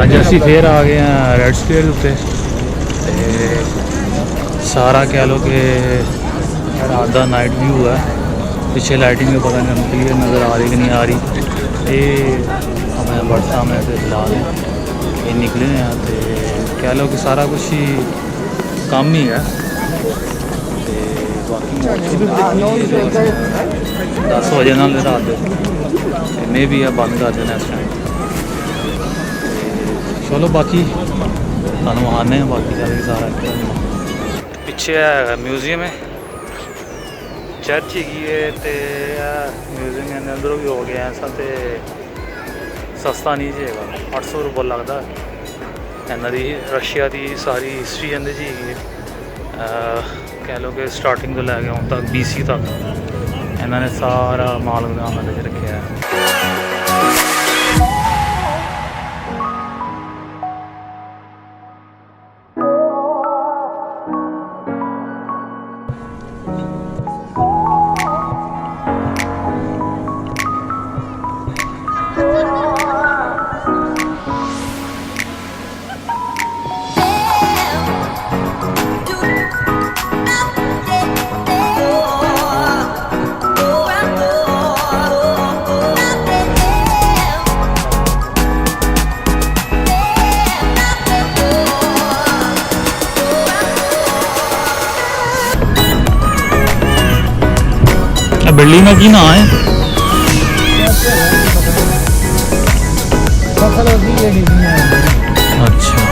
अज असी फिर आ गए हैं रेड स्क्वेयर उत्ते सारा कह लो कि रात का नाइट व्यू है। पिछले लाइटिंग में पता नहीं क्लियर नज़र आ रही कि नहीं आ रही। ये हमें बट सामने से फिलहाल ये निकले हैं तो कह लो कि सारा कुछ ही कम ही है। बाकी 10 बजे ना रात में भी है बंद कर देना इस टाइम। चलो बाकी तुम आने बाकी जाके सारा पिछे है म्यूजियम है चर्च ही है तो म्यूजियम के अंदरों भी हो गया ऐसा तो सस्ता नहीं जेगा 800 रुपये लगता इन्हों की रशिया की सारी हिस्ट्री इन्हें जी कह लो कि स्टार्टिंग तो लैके हुण तक BC तक इन्होंने सारा माल गोदाम रखे है। बिल्डिंग का की ना है अच्छा